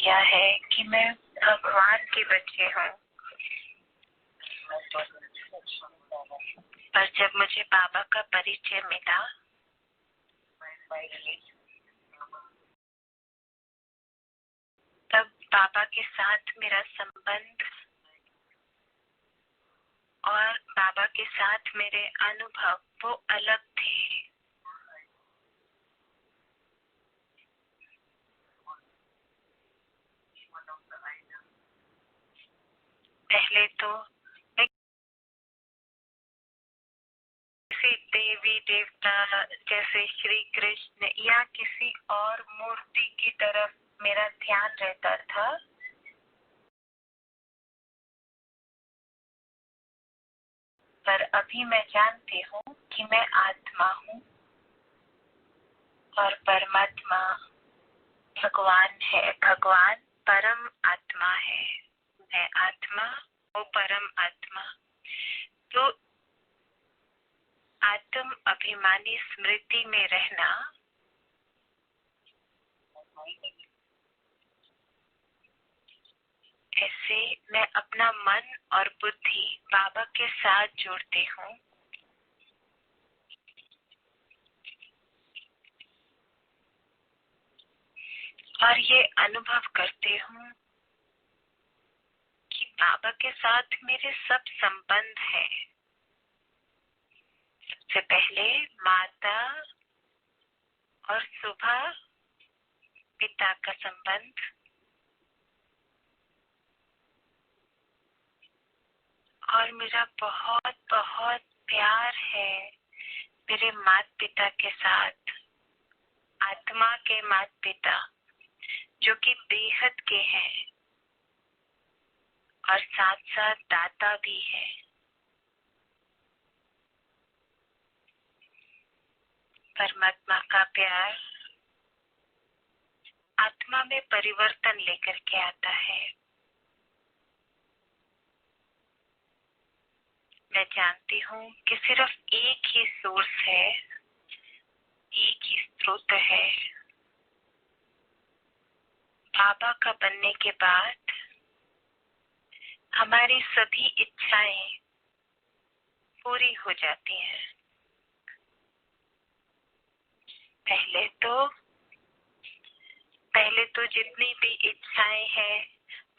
किया है कि मैं भगवान की बच्ची हूँ। पर जब मुझे बाबा का परिचय मिला तब बाबा के साथ मेरा संबंध और बाबा के साथ मेरे अनुभव वो अलग थे। पहले तो मैं किसी देवी देवता जैसे श्री कृष्ण या किसी और मूर्ति की तरफ मेरा ध्यान रहता था। पर अभी मैं जानती हूँ कि मैं आत्मा हूँ और परमात्मा भगवान है। भगवान परम आत्मा है, मैं आत्मा, वो परम आत्मा। तो आत्म अभिमानी स्मृति में रहना ऐसे मैं अपना मन और बुद्धि बाबा के साथ जोड़ती हूँ और ये अनुभव करती हूँ कि बाबा के साथ मेरे सब संबंध हैं। सबसे पहले माता और सुबह पिता का संबंध, और मेरा बहुत बहुत प्यार है मेरे माता पिता के साथ, आत्मा के माता पिता जो कि बेहद के हैं और साथ साथ दाता भी है। परमात्मा का प्यार आत्मा में परिवर्तन लेकर के आता है। मैं जानती हूँ कि सिर्फ एक ही सोर्स है, एक ही स्रोत है। बाबा का बनने के बाद हमारी सभी इच्छाएं पूरी हो जाती हैं। पहले तो जितनी भी इच्छाएं हैं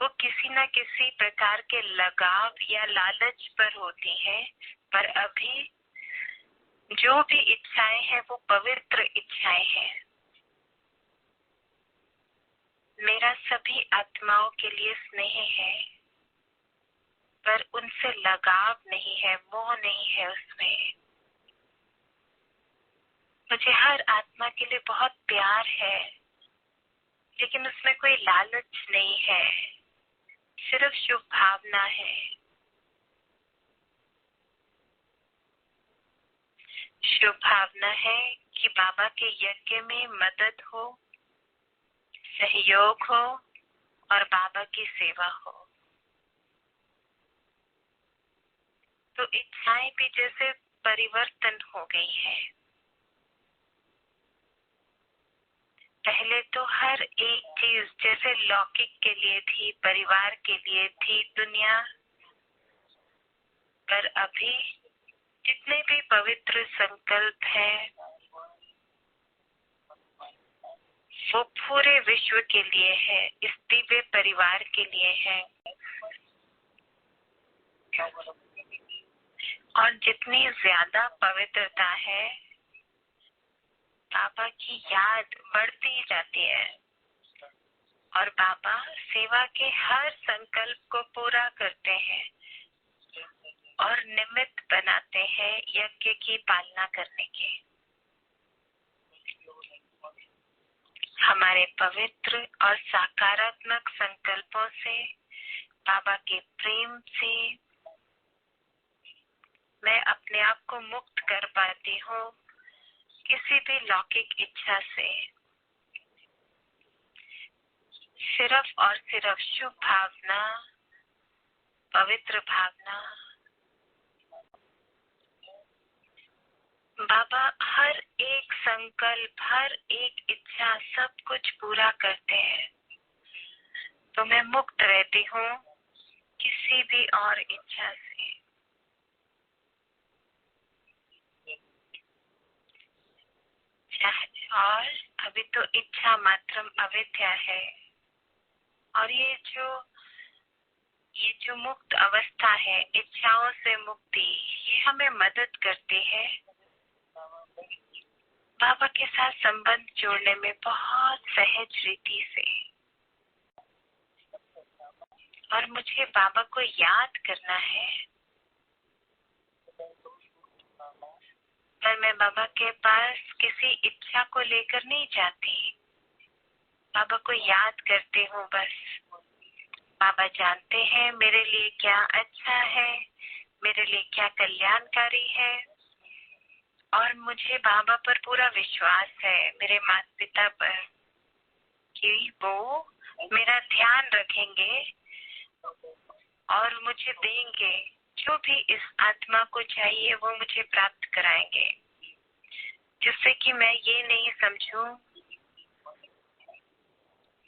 वो किसी न किसी प्रकार के लगाव या लालच पर होती हैं, पर अभी जो भी इच्छाएं हैं वो पवित्र इच्छाएं हैं। मेरा सभी आत्माओं के लिए स्नेह है, पर उनसे लगाव नहीं है, मोह नहीं है उसमें। मुझे हर आत्मा के लिए बहुत प्यार है, लेकिन उसमें कोई लालच नहीं है, सिर्फ शुभ भावना है। शुभ भावना है कि बाबा के यज्ञ में मदद हो, सहयोग हो और बाबा की सेवा हो। तो इच्छाएं भी जैसे परिवर्तन हो गई है। पहले तो हर एक चीज जैसे लौकिक के लिए थी, परिवार के लिए थी, दुनिया, पर अभी जितने भी पवित्र संकल्प हैं वो पूरे विश्व के लिए है, इस दिव्य परिवार के लिए है। और जितनी ज्यादा पवित्रता है बाबा की याद बढ़ती जाती है और बाबा सेवा के हर संकल्प को पूरा करते हैं और निमित्त बनाते हैं यज्ञ की पालना करने के। हमारे पवित्र और सकारात्मक संकल्पों से, बाबा के प्रेम से मैं अपने आप को मुक्त कर पाती हूँ किसी भी लौकिक इच्छा से। सिर्फ और सिर्फ शुभ भावना, पवित्र भावना। बाबा हर एक संकल्प, हर एक इच्छा, सब कुछ पूरा करते हैं। तो मैं मुक्त रहती हूँ किसी भी और इच्छा से। और अभी तो इच्छा मात्रम अविद्या है। और ये जो मुक्त अवस्था है, इच्छाओं से मुक्ति, ये हमें मदद करती है बाबा के साथ संबंध जोड़ने में बहुत सहज रीति से। और मुझे बाबा को याद करना है, पर मैं बाबा के पास किसी इच्छा को लेकर नहीं जाती। बाबा को याद करती हूँ बस। बाबा जानते हैं मेरे लिए क्या अच्छा है, मेरे लिए क्या कल्याणकारी है। और मुझे बाबा पर पूरा विश्वास है, मेरे माता पिता पर, कि वो मेरा ध्यान रखेंगे और मुझे देंगे जो भी इस आत्मा को चाहिए, वो मुझे प्राप्त कराएंगे। जिससे कि मैं ये नहीं समझूं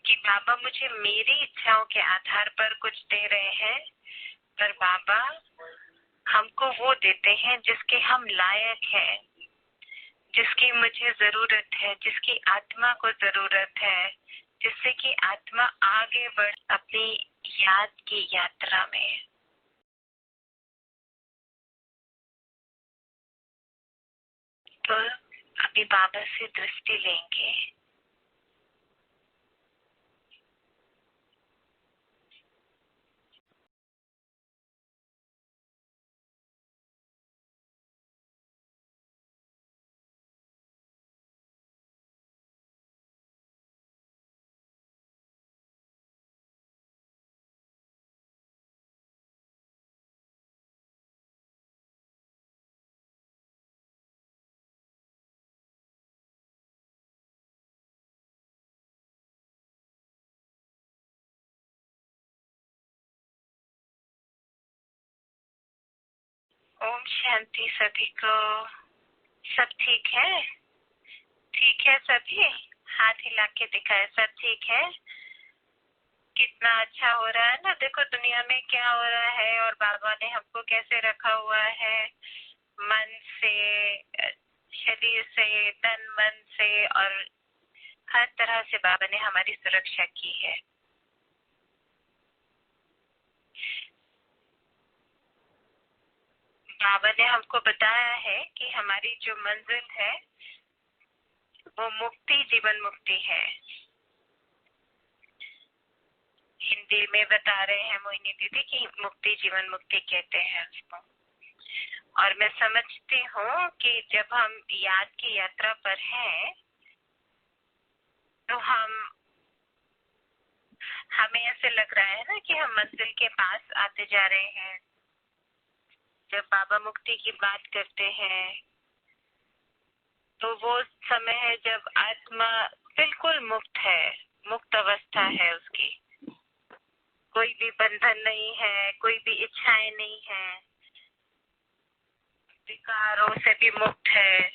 कि बाबा मुझे मेरी इच्छाओं के आधार पर कुछ दे रहे हैं, पर बाबा हमको वो देते हैं जिसके हम लायक हैं, जिसकी मुझे जरूरत है, जिसकी आत्मा को जरूरत है, जिससे कि आत्मा आगे बढ़ अपनी याद की यात्रा में। तो अभी बाबा से दृष्टि लेंगे। ओम शांति सभी को। सब ठीक है? ठीक है सभी? हाथ हिला के दिखाए सब ठीक है? कितना अच्छा हो रहा है ना। देखो दुनिया में क्या हो रहा है और बाबा ने हमको कैसे रखा हुआ है, मन से, शरीर से, तन मन से, और हर तरह से बाबा ने हमारी सुरक्षा की है। बाबा ने हमको बताया है कि हमारी जो मंजिल है वो मुक्ति, जीवन मुक्ति है। हिंदी में बता रहे हैं मोहिनी दीदी कि मुक्ति जीवन मुक्ति कहते हैं उसको। और मैं समझती हूँ कि जब हम याद की यात्रा पर हैं तो हमें ऐसे लग रहा है ना कि हम मंजिल के पास आते जा रहे हैं। जब बाबा मुक्ति की बात करते हैं तो वो समय है जब आत्मा बिल्कुल मुक्त है, मुक्त अवस्था है उसकी। कोई भी बंधन नहीं है, कोई भी इच्छाएं नहीं है, विकारों से भी मुक्त है।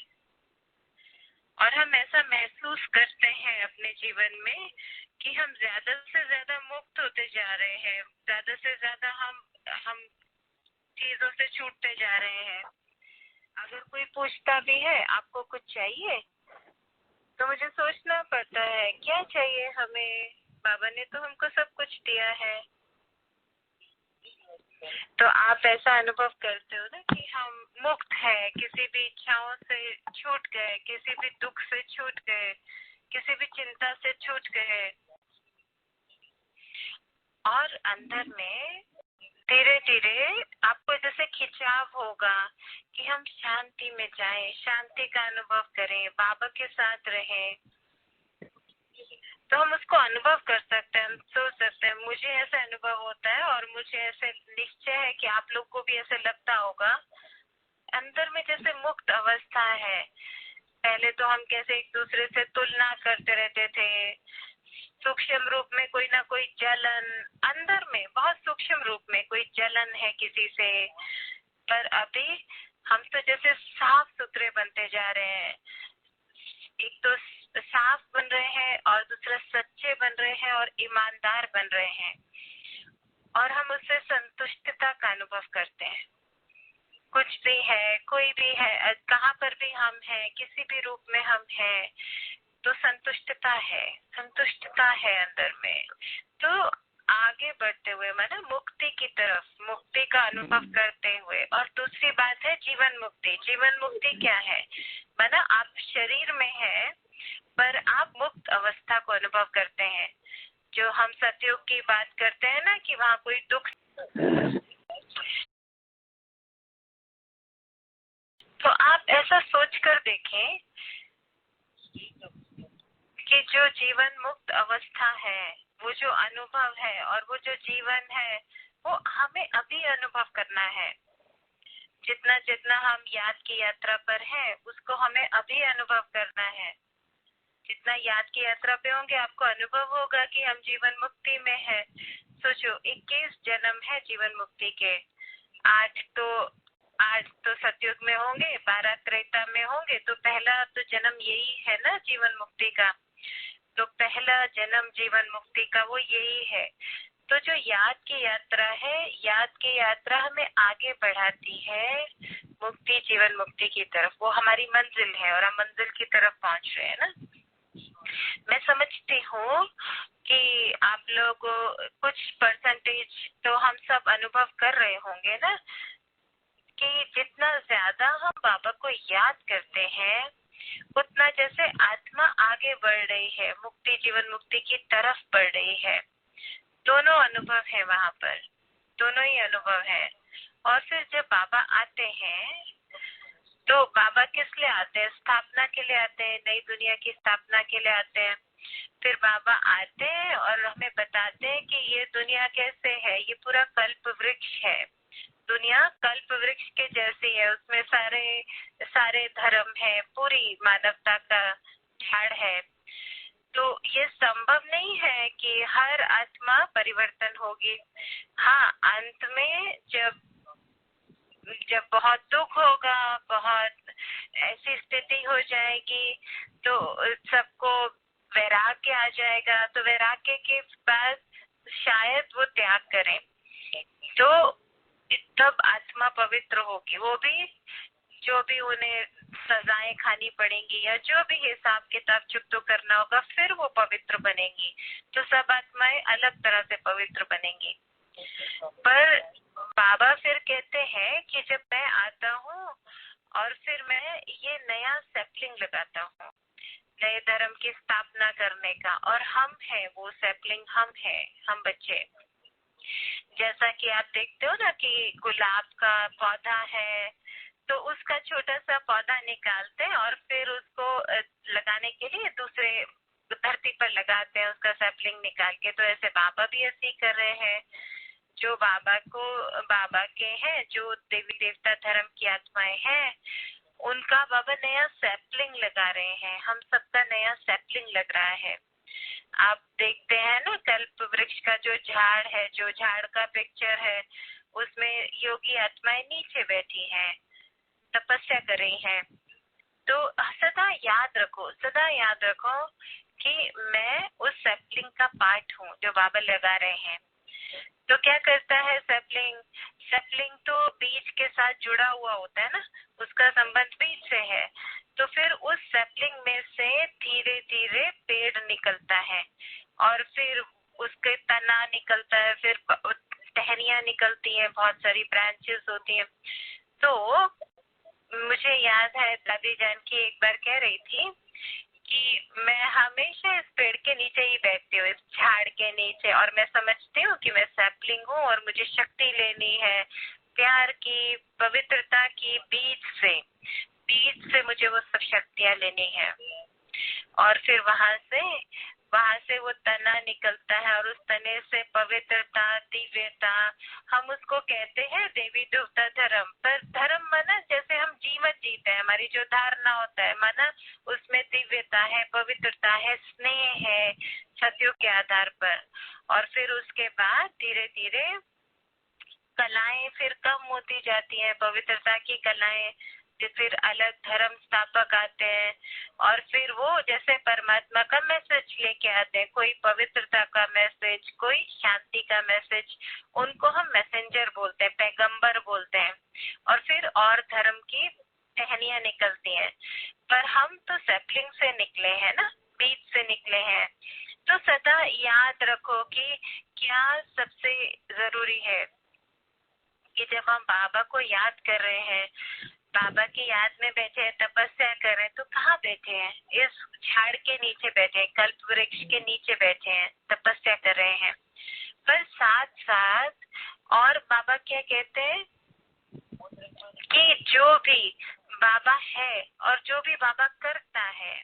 और हम ऐसा महसूस करते हैं अपने जीवन में कि हम ज्यादा से ज्यादा मुक्त होते जा रहे हैं, ज्यादा से ज्यादा हम चीजों से छूटते जा रहे हैं। अगर कोई पूछता भी है आपको कुछ चाहिए, तो मुझे सोचना पड़ता है क्या चाहिए हमें। बाबा ने तो हमको सब कुछ दिया है। तो आप ऐसा अनुभव करते हो ना कि हम मुक्त है, किसी भी इच्छाओं से छूट गए, किसी भी दुख से छूट गए, किसी भी चिंता से छूट गए। और अंदर में धीरे धीरे आपको जैसे खिंचाव होगा कि हम शांति में जाएं, शांति का अनुभव करें, बाबा के साथ रहें। तो हम उसको अनुभव कर सकते हैं, हम सोच सकते हैं। मुझे ऐसा अनुभव होता है और मुझे ऐसे निश्चय है कि आप लोग को भी ऐसे लगता होगा। अंदर में जैसे मुक्त अवस्था है। पहले तो हम कैसे एक दूसरे से तुलना करते रहते थे, सूक्ष्म रूप में कोई ना कोई जलन, अंदर में बहुत सूक्ष्म रूप में कोई जलन है किसी से। पर अभी हम तो जैसे साफ सुथरे बनते जा रहे हैं। एक तो साफ बन रहे हैं और दूसरा सच्चे बन रहे हैं और ईमानदार बन रहे हैं, और हम उससे संतुष्टता का अनुभव करते हैं। कुछ भी है, कोई भी है, कहाँ पर भी हम हैं, किसी भी रूप में हम हैं, तो संतुष्टता है, संतुष्टता है अंदर में। तो आगे बढ़ते हुए माना मुक्ति की तरफ, मुक्ति का अनुभव करते हुए। और दूसरी बात है जीवन मुक्ति। जीवन मुक्ति क्या है? माना आप शरीर में है पर आप मुक्त अवस्था को अनुभव करते हैं। जो हम सतयुग की बात करते हैं ना कि वहाँ कोई दुख, तो आप ऐसा सोच कर देखें कि जो जीवन मुक्त अवस्था है, वो जो अनुभव है और वो जो जीवन है, वो हमें अभी अनुभव करना है। जितना जितना हम याद की यात्रा पर हैं, उसको हमें अभी अनुभव करना है। जितना याद की यात्रा पे होंगे, आपको अनुभव होगा कि हम जीवन मुक्ति में हैं। सोचो 21 जन्म है जीवन मुक्ति के। 8 तो सतयुग में होंगे, 12 त्रेता में होंगे, तो पहला तो जन्म यही है ना जीवन मुक्ति का। तो पहला जन्म जीवन मुक्ति का वो यही है। तो जो याद की यात्रा है, याद की यात्रा हमें आगे बढ़ाती है मुक्ति, जीवन मुक्ति की तरफ। वो हमारी मंजिल है और हम मंजिल की तरफ पहुंच रहे हैं ना। मैं समझती हूँ कि आप लोग कुछ परसेंटेज तो हम सब अनुभव कर रहे होंगे ना, कि जितना ज्यादा हम बाबा को याद करते हैं, उतना जैसे आत्मा आगे बढ़ रही है, मुक्ति जीवन मुक्ति की तरफ बढ़ रही है। दोनों अनुभव है वहाँ पर, दोनों ही अनुभव है। और फिर जब बाबा आते हैं, तो बाबा किस लिए आते हैं? स्थापना के लिए आते हैं, नई दुनिया की स्थापना के लिए आते हैं। फिर बाबा आते हैं और हमें बताते हैं कि ये दुनिया कैसे है। ये पूरा कल्प वृक्ष है। दुनिया कल्प वृक्ष के जैसी है, उसमें सारे सारे धर्म है, पूरी मानवता का झाड़ है। तो ये संभव नहीं है कि हर आत्मा परिवर्तन होगी। हाँ, अंत में जब बहुत दुख होगा, बहुत ऐसी स्थिति हो जाएगी, तो सबको वैराग्य आ जाएगा। तो वैराग्य के बाद शायद वो त्याग करें, तो तब आत्मा पवित्र होगी। वो भी जो भी उन्हें सजाएं खानी पड़ेंगी या जो भी हिसाब किताब चुकतो करना होगा, फिर वो पवित्र बनेंगी। तो सब आत्माएं अलग तरह से पवित्र बनेंगी। पर बाबा फिर कहते हैं कि जब मैं आता हूँ और फिर मैं ये नया सैपलिंग लगाता हूँ, नए धर्म की स्थापना करने का। और हम है वो सैपलिंग, हम है, हम बच्चे। जैसा कि आप देखते हो ना कि गुलाब का पौधा है, तो उसका छोटा सा पौधा निकालते हैं और फिर उसको लगाने के लिए दूसरे धरती पर लगाते हैं, उसका सैपलिंग निकाल के। तो ऐसे बाबा भी ऐसे ही कर रहे हैं। जो बाबा के हैं, जो देवी देवता धर्म की आत्माएं हैं, उनका बाबा नया सैपलिंग लगा रहे हैं। हम सबका नया सैपलिंग लग रहा है। आप देखते हैं ना कल्प वृक्ष का जो झाड़ है, जो झाड़ का पिक्चर है, उसमें योगी आत्माएं नीचे बैठी हैं, तपस्या कर रही हैं। तो सदा याद रखो, सदा याद रखो कि मैं उस सैपलिंग का पार्ट हूँ जो बाबा लगा रहे हैं। तो क्या करता है सैपलिंग? सैपलिंग तो बीज के साथ जुड़ा हुआ होता है ना, उसका संबंध बीज से है। तो फिर उस सैपलिंग में से धीरे धीरे पेड़ निकलता है और फिर उसके तना निकलता है, फिर टहनियां निकलती हैं, बहुत सारी ब्रांचेस होती हैं। तो मुझे याद है दादी जान की एक बार कह रही थी कि मैं हमेशा इस पेड़ के नीचे ही बैठती हूँ, इस झाड़ के नीचे, और मैं समझती हूँ कि मैं सैपलिंग हूँ और मुझे शक्ति लेनी है, प्यार की, पवित्रता की, बीज से मुझे वो सब शक्तियाँ लेनी है। और फिर वहां से वो तना निकलता है और उस तने से पवित्रता, दिव्यता, हम उसको कहते हैं देवी देवता धर्म। पर धर्म माना जैसे हम जीवन जीते हैं, हमारी जो धारणा होता है, माना उसमें दिव्यता है, पवित्रता है, स्नेह है, सत्यों के आधार पर। और फिर उसके बाद धीरे धीरे कलाएं फिर कम होती जाती हैं, पवित्रता की कलाएं फिर अलग धर्म स्थापक आते हैं और फिर वो जैसे परमात्मा का मैसेज लेके आते हैं, कोई पवित्रता का मैसेज, कोई शांति का मैसेज, उनको हम मैसेंजर बोलते हैं, पैगंबर बोलते हैं। और फिर और धर्म की टहनियां निकलती हैं, पर हम तो सैपलिंग से निकले हैं ना, बीज से निकले हैं। तो सदा याद रखो कि क्या सबसे जरूरी है कि जब हम बाबा को याद कर रहे हैं, बाबा की याद में बैठे हैं, तपस्या कर रहे हैं, तो कहाँ बैठे हैं? इस झाड़ के नीचे बैठे हैं, कल्प वृक्ष के नीचे बैठे हैं, तपस्या कर रहे हैं। पर साथ साथ और बाबा क्या कहते हैं कि जो भी बाबा है और जो भी बाबा करता है,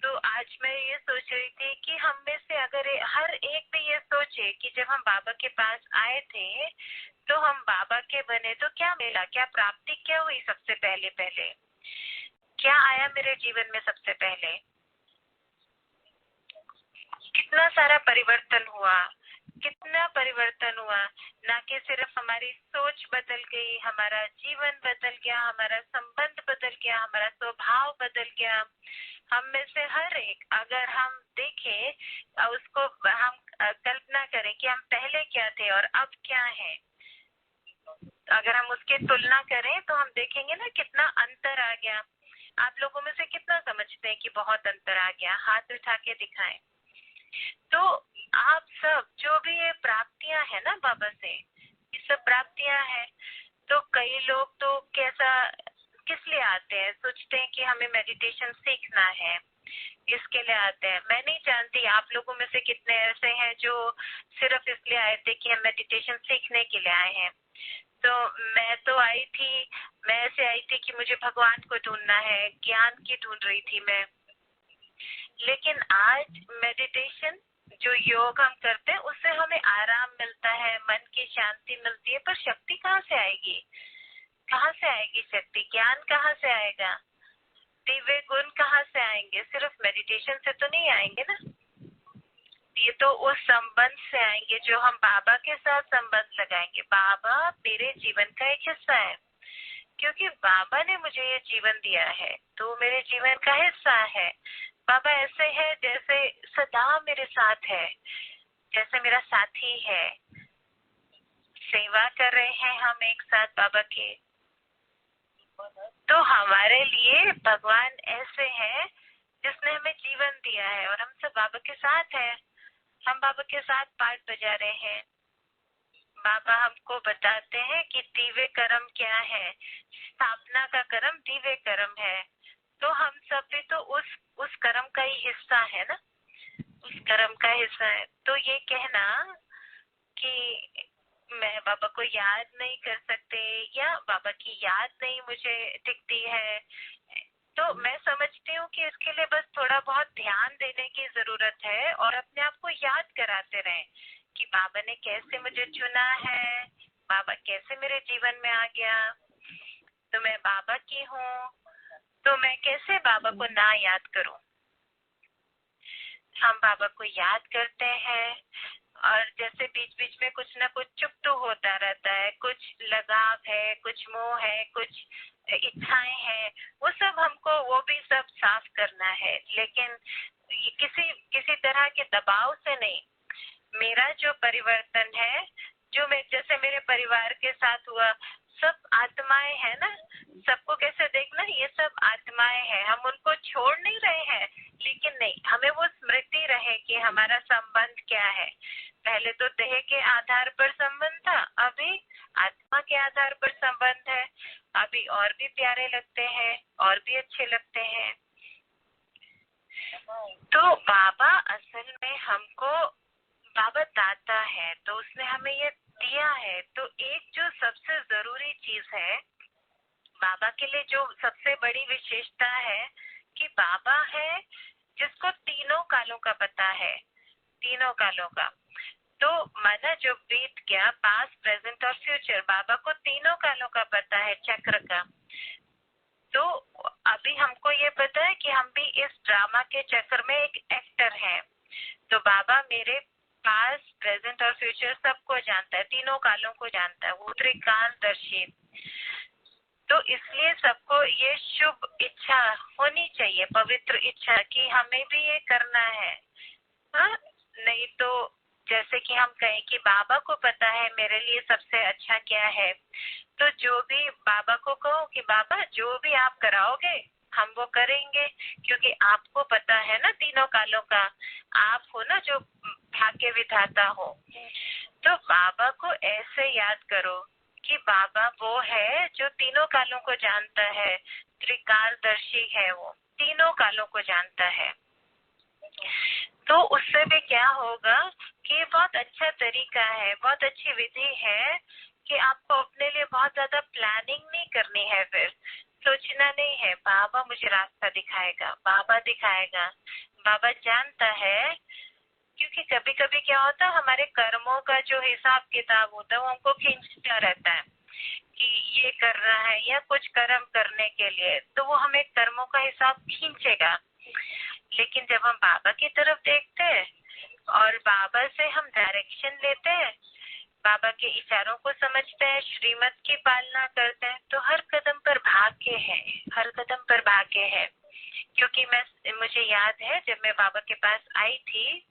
तो आज मैं ये सोच रही थी कि हम में से अगर हर एक भी ये सोचे कि जब हम बाबा के पास आए थे तो हम बाबा के बने, तो क्या मिला, क्या प्राप्ति क्या हुई? सबसे पहले क्या आया मेरे जीवन में? सबसे पहले कितना सारा परिवर्तन हुआ, कितना परिवर्तन हुआ। ना कि सिर्फ हमारी सोच बदल गई, हमारा जीवन बदल गया, हमारा संबंध बदल गया, हमारा स्वभाव बदल गया। हम में से हर एक, अगर हम देखें उसको, हम कल्पना करें कि हम पहले क्या थे और अब क्या है, अगर हम उसकी तुलना करें तो हम देखेंगे ना कितना अंतर आ गया। आप लोगों में से कितना समझते हैं कि बहुत अंतर आ गया? हाथ उठा के दिखाएं। तो आप सब जो भी ये प्राप्तियां है ना बाबा से, ये सब प्राप्तियां हैं। तो कई लोग तो कैसा, किस लिए आते हैं? सोचते हैं कि हमें मेडिटेशन सीखना है, इसके लिए आते हैं। मैं नहीं जानती आप लोगों में से कितने ऐसे हैं जो सिर्फ इसलिए आए थे कि हम मेडिटेशन सीखने के लिए आए हैं। तो मैं तो आई थी, मैं ऐसे आई थी कि मुझे भगवान को ढूंढना है, ज्ञान की ढूंढ रही थी मैं। लेकिन आज मेडिटेशन, जो योग हम करते हैं, उससे हमें आराम मिलता है, मन की शांति मिलती है। पर शक्ति कहाँ से आएगी? कहाँ से आएगी शक्ति? ज्ञान कहाँ से आएगा? दिव्य गुण कहाँ से आएंगे? सिर्फ मेडिटेशन से तो नहीं आएंगे ना। ये तो उस संबंध से आएंगे जो हम बाबा के साथ संबंध लगाएंगे। बाबा मेरे जीवन का एक हिस्सा है, क्योंकि बाबा ने मुझे ये जीवन दिया है, तो मेरे जीवन का हिस्सा है। बाबा ऐसे है जैसे सदा मेरे साथ है, जैसे मेरा साथी है। सेवा कर रहे हैं हम एक साथ बाबा के। तो हमारे लिए भगवान ऐसे हैं जिसने हमें जीवन दिया है, और हम सब बाबा के साथ हैं। हम बाबा के साथ पाठ बजा रहे हैं। बाबा हमको बताते हैं कि दिव्य कर्म क्या है। स्थापना का कर्म दिव्य कर्म है। तो हम सब भी तो उस कर्म का ही हिस्सा है ना, उस कर्म का हिस्सा है। तो ये कहना कि मैं बाबा को याद नहीं कर सकते या बाबा की याद नहीं मुझे दिखती है, तो मैं समझती हूँ कि इसके लिए बस थोड़ा बहुत ध्यान देने की जरूरत है और अपने आप को याद कराते रहें कि बाबा ने कैसे मुझे चुना है, बाबा कैसे मेरे जीवन में आ गया, तो मैं बाबा की हूँ। तो मैं कैसे बाबा को ना याद करूं? हम बाबा को याद करते हैं और जैसे बीच बीच में कुछ ना कुछ चुप तो होता रहता है, कुछ लगाव है, कुछ मोह है, कुछ इच्छाएं हैं, वो सब हमको, वो भी सब साफ करना है। लेकिन किसी तरह के दबाव से नहीं। मेरा जो परिवर्तन है, जो मैं, जैसे मेरे परिवार के साथ हुआ, सब आत्माएं है ना, सबको कैसे देखना, ये सब आत्माएं हैं, हम उनको छोड़ नहीं रहे हैं। लेकिन नहीं, हमें वो स्मृति रहे कि हमारा संबंध क्या है। पहले तो देह के आधार पर संबंध था, अभी आत्मा के आधार पर संबंध है। अभी और भी प्यारे लगते हैं, और भी अच्छे लगते हैं। तो बाबा असल में हमको, बाबा दाता है, तो उसने हमें ये दिया है। तो एक जो सबसे जरूरी चीज है बाबा के लिए, जो सबसे बड़ी विशेषता है कि बाबा है जिसको तीनों कालों का पता है, तीनों कालों का। तो माना जो बीत गया, पास्ट, प्रेजेंट और फ्यूचर, बाबा को तीनों कालों का पता है, चक्र का। तो अभी हमको ये पता है कि हम भी इस ड्रामा के चक्र में एक एक्टर है। तो बाबा मेरे पास्ट, प्रेजेंट और फ्यूचर सबको जानता है, तीनों कालों को जानता है, वो त्रिकालदर्शी। तो इसलिए सबको ये शुभ इच्छा होनी चाहिए, पवित्र इच्छा कि हमें भी ये करना है। हाँ, नहीं तो जैसे कि हम कहें कि बाबा को पता है मेरे लिए सबसे अच्छा क्या है, तो जो भी बाबा को कहो कि बाबा जो भी आप कराओगे हम वो करेंगे, क्योंकि आपको पता है ना तीनों कालों का, आप हो ना जो भाग्य विधाता हो। तो बाबा को ऐसे याद करो कि बाबा वो है जो तीनों कालों को जानता है, त्रिकालदर्शी है, वो तीनों कालों को जानता है। तो उससे भी क्या होगा कि बहुत अच्छा तरीका है, बहुत अच्छी विधि है कि आपको अपने लिए बहुत ज्यादा प्लानिंग नहीं करनी है, फिर सोचना नहीं है बाबा मुझे रास्ता दिखाएगा, बाबा दिखाएगा, बाबा जानता है। क्योंकि कभी कभी क्या होता है हमारे कर्मों का जो हिसाब किताब होता है वो हमको खींचता रहता है कि ये करना है या कुछ कर्म करने के लिए, तो वो हमें कर्मों का हिसाब खींचेगा। लेकिन जब हम बाबा की तरफ देखते हैं और बाबा से हम डायरेक्शन लेते हैं, बाबा के इशारों को समझते हैं, श्रीमत की पालना करते हैं, तो हर कदम पर भाग्य है, हर कदम पर भाग्य है। क्योंकि मुझे याद है जब मैं बाबा के पास आई थी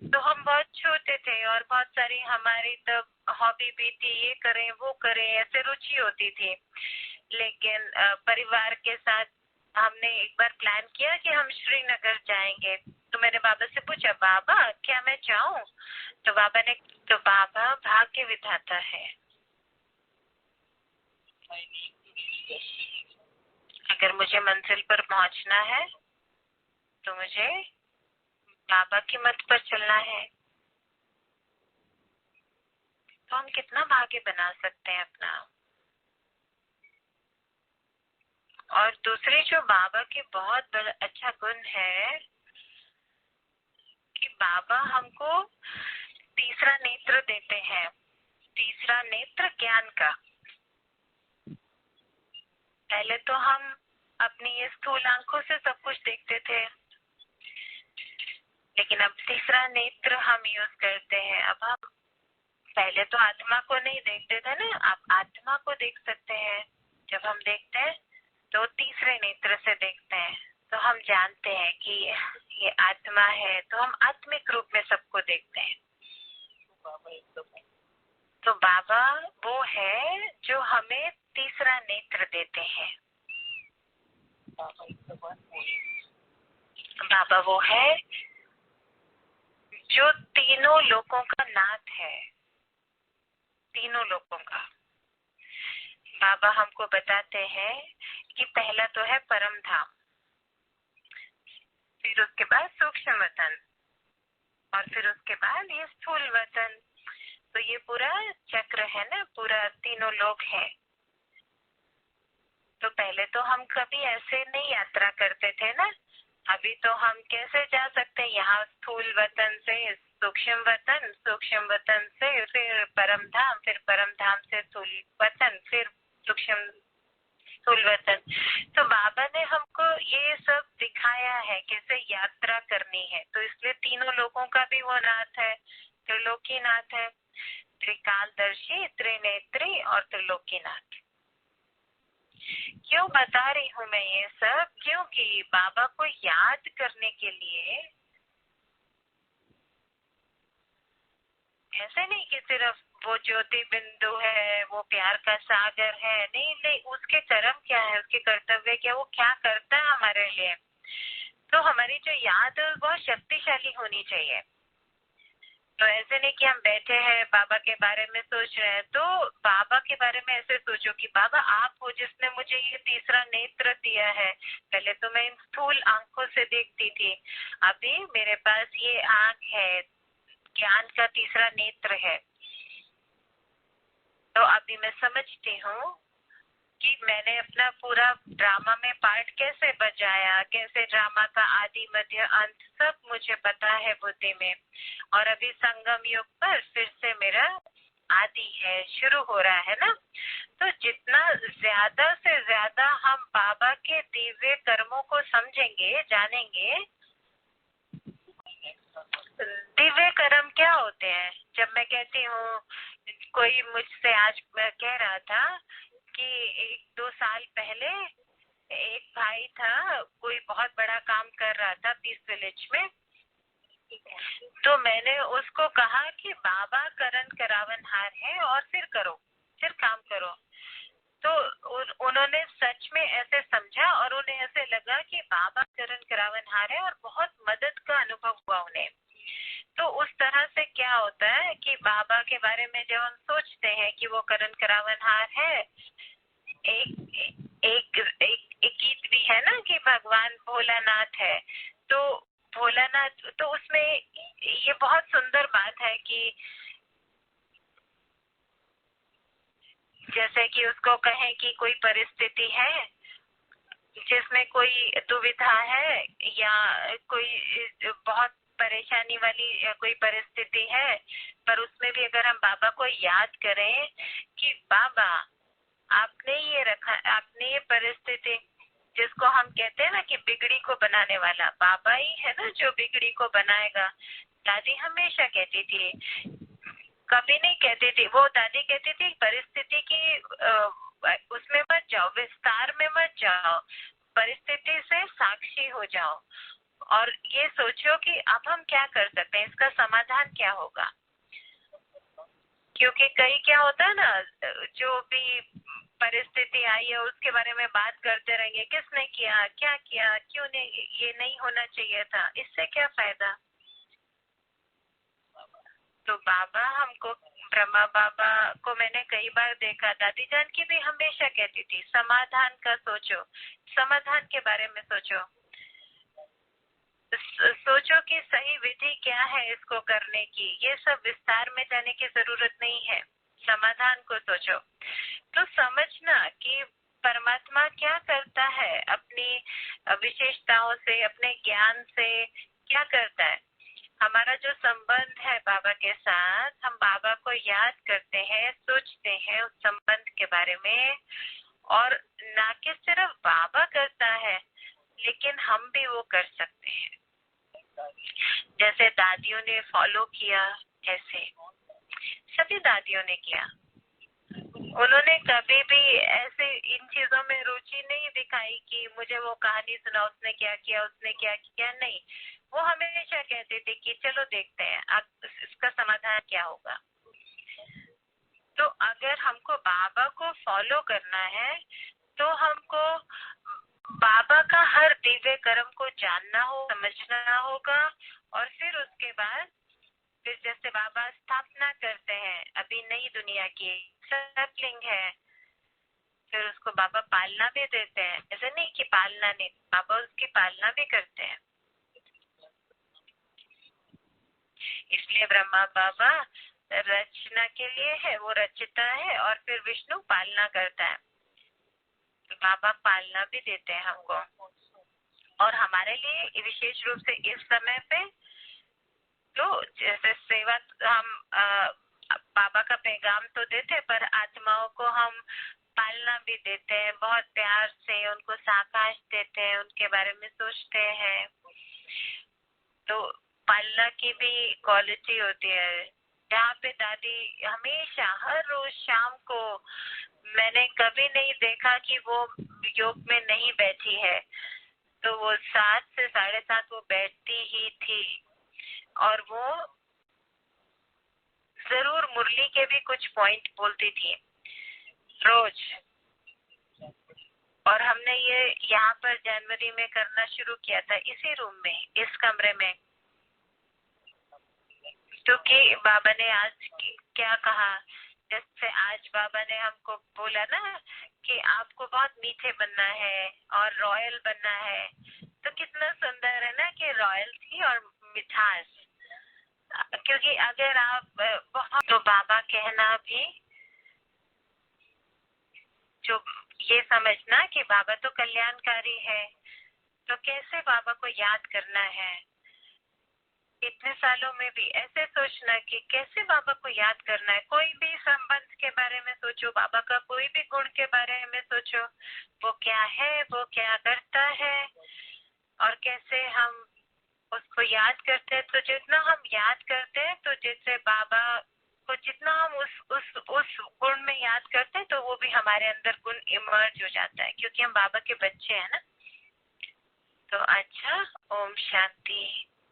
तो हम बहुत छोटे थे और बहुत सारी हमारी तब हॉबी भी थी, ये करें वो करें ऐसे रुचि होती थी। लेकिन परिवार के साथ हमने एक बार प्लान किया कि हम श्रीनगर जाएंगे, तो मैंने बाबा से पूछा बाबा क्या मैं जाऊं, तो बाबा भाग्य विधाता है। अगर मुझे मंजिल पर पहुंचना है तो मुझे बाबा की मत पर चलना है। तो हम कितना भाग्य बना सकते हैं अपना। और दूसरी जो बाबा की बहुत बड़ा अच्छा गुण है कि बाबा हमको तीसरा नेत्र देते हैं, तीसरा नेत्र ज्ञान का। पहले तो हम अपनी ये स्थूल आंखों से सब कुछ देखते थे, लेकिन अब तीसरा नेत्र हम यूज करते हैं। अब हम पहले तो आत्मा को नहीं देखते थे ना, आप आत्मा को देख सकते हैं। जब हम देखते हैं तो तीसरे नेत्र से देखते हैं, तो हम जानते हैं कि ये आत्मा है, तो हम आत्मिक रूप में सबको देखते हैं। तो बाबा वो है जो हमें तीसरा नेत्र देते हैं। बाबा वो है जो तीनों लोगों का नाथ है, तीनों लोगों का। बाबा हमको बताते हैं कि पहला तो है परम धाम, फिर उसके बाद सूक्ष्म वतन, और फिर उसके बाद ये स्थूल वतन। तो ये पूरा चक्र है ना, पूरा तीनों लोग हैं। तो पहले तो हम कभी ऐसे नहीं यात्रा करते थे ना, अभी तो हम कैसे जा सकते हैं यहाँ स्थूल वतन से सूक्ष्म वतन, सूक्ष्म वतन से फिर परम धाम, फिर परम धाम से स्थूल वतन, फिर सूक्ष्म स्थूल वतन। तो बाबा ने हमको ये सब दिखाया है कैसे यात्रा करनी है। तो इसलिए तीनों लोगों का भी वो नाथ है, त्रिलोकीनाथ है, त्रिकालदर्शी, त्रिनेत्री और त्रिलोकीनाथ। क्यों बता रही हूँ मैं ये सब, क्योंकि बाबा को याद करने के लिए ऐसे नहीं कि सिर्फ वो ज्योति बिंदु है, वो प्यार का सागर है, नहीं नहीं, उसके कर्म क्या है, उसके कर्तव्य क्या, वो क्या करता है हमारे लिए। तो हमारी जो याद बहुत शक्तिशाली होनी चाहिए। तो ऐसे नहीं कि हम बैठे हैं बाबा के बारे में सोच रहे हैं, तो बाबा के बारे में ऐसे सोचो कि बाबा आप हो जिसने मुझे ये तीसरा नेत्र दिया है। पहले तो मैं इन स्थूल आंखों से देखती थी, अभी मेरे पास ये आंख है, ज्ञान का तीसरा नेत्र है। तो अभी मैं समझती हूँ कि मैंने अपना पूरा ड्रामा में पार्ट कैसे बजाया, कैसे ड्रामा का आदि मध्य अंत सब मुझे पता है बुद्धि में। और अभी संगम युग पर फिर से मेरा आदि है, शुरू हो रहा है ना। तो जितना ज्यादा से ज्यादा हम बाबा के दिव्य कर्मों को समझेंगे, जानेंगे। दिव्य कर्म क्या होते हैं? जब मैं कहती हूँ, कोई मुझसे आज कह रहा था कि 1-2 साल पहले एक भाई था, कोई बहुत बड़ा काम कर रहा था पीस विलेज में। तो मैंने उसको कहा कि बाबा करण करावनहार है और फिर करो, फिर काम करो। तो उन्होंने सच में ऐसे समझा और उन्हें ऐसे लगा कि बाबा करण करावनहार है और बहुत मदद का अनुभव हुआ उन्हें। तो उस तरह से क्या होता है कि बाबा के बारे में जब हम सोचते हैं कि वो करण करावनहार है, एक गीत भी है ना कि भगवान भोलानाथ है। तो भोलानाथ, तो उसमें ये बहुत सुंदर बात है कि जैसे कि उसको कहें कि कोई परिस्थिति है जिसमें कोई दुविधा है या कोई बहुत परेशानी वाली कोई परिस्थिति है, पर उसमें भी अगर हम बाबा को याद करें कि बाबा आपने ये रखा, आपने ये परिस्थिति, जिसको हम कहते हैं ना कि बिगड़ी को बनाने वाला बाबा ही है ना, जो बिगड़ी को बनाएगा। दादी हमेशा कहती थी, कभी नहीं कहती थी वो, दादी कहती थी परिस्थिति की उसमें मत जाओ, विस्तार में मत जाओ, परिस्थिति से साक्षी हो जाओ और ये सोचो कि अब हम क्या कर सकते हैं, इसका समाधान क्या होगा। क्योंकि कई क्या होता है ना, जो भी परिस्थिति आई है उसके बारे में बात करते रहेंगे, किसने किया, क्या किया, क्यों नहीं, ये नहीं होना चाहिए था, इससे क्या फायदा। तो बाबा हमको, ब्रह्मा बाबा को मैंने कई बार देखा, दादी जान की भी हमेशा कहती थी समाधान का सोचो, समाधान के बारे में सोचो, सोचो कि सही विधि क्या है इसको करने की। ये सब विस्तार में जाने की जरूरत नहीं है, समाधान को सोचो। तो समझना कि परमात्मा क्या करता है अपनी विशेषताओं से, अपने ज्ञान से क्या करता है। हमारा जो संबंध है बाबा के साथ, हम बाबा को याद करते हैं, सोचते हैं उस संबंध के बारे में, और ना कि सिर्फ बाबा करता है लेकिन हम भी वो कर सकते हैं। जैसे दादियों ने फॉलो किया, ऐसे सभी दादियों ने किया। उन्होंने कभी भी ऐसे इन चीजों में रुचि नहीं दिखाई कि मुझे वो कहानी सुना, उसने क्या किया, उसने क्या किया, नहीं। वो हमेशा कहते थे कि चलो देखते हैं अब इसका समाधान क्या होगा। तो अगर हमको बाबा को फॉलो करना है तो हमको बाबा का हर दिव्य कर्म को जानना हो, समझना होगा, और फिर उसके बाद फिर जैसे बाबा स्थापना करते हैं अभी नई दुनिया की, सतलिंग है, फिर उसको बाबा पालना भी देते हैं। ऐसे नहीं कि पालना नहीं, बाबा उसकी पालना भी करते हैं। इसलिए ब्रह्मा बाबा रचना के लिए है, वो रचता है और फिर विष्णु पालना करता है। तो बाबा पालना भी देते हैं हमको, और हमारे लिए विशेष रूप से इस समय पे तो जैसे सेवा, हम बाबा का पैगाम तो देते, पर आत्माओं को हम पालना भी देते हैं, बहुत प्यार से उनको साकाश देते हैं, उनके बारे में सोचते हैं। तो पालना की भी क्वालिटी होती है, जहाँ पे दादी हमेशा हर रोज शाम को, मैंने कभी नहीं देखा कि वो योग में नहीं बैठी है। तो वो 7 से 7:30 वो बैठती ही थी, और वो जरूर मुरली के भी कुछ पॉइंट बोलती थी रोज। और हमने ये यहाँ पर जनवरी में करना शुरू किया था, इसी रूम में, इस कमरे में, क्योंकि बाबा ने आज क्या कहा, जैसे आज बाबा ने हमको बोला ना कि आपको बहुत मीठे बनना है और रॉयल बनना है। तो कितना सुंदर है ना कि रॉयल्टी और मिठास, क्योंकि अगर आप बहुत, तो बाबा कहना भी, जो ये समझना कि बाबा तो कल्याणकारी है, तो कैसे बाबा को याद करना है इतने सालों में भी, ऐसे सोचना कि कैसे बाबा को याद करना है। कोई भी संबंध के बारे में सोचो, बाबा का कोई भी गुण के बारे में सोचो, वो क्या है, वो क्या करता है, और कैसे हम उसको याद करते हैं। तो जितना हम याद करते हैं, तो जैसे बाबा को जितना हम उस गुण में याद करते हैं तो वो भी हमारे अंदर गुण इमर्ज हो जाता है, क्योंकि हम बाबा के बच्चे हैं ना। तो अच्छा, ओम शांति।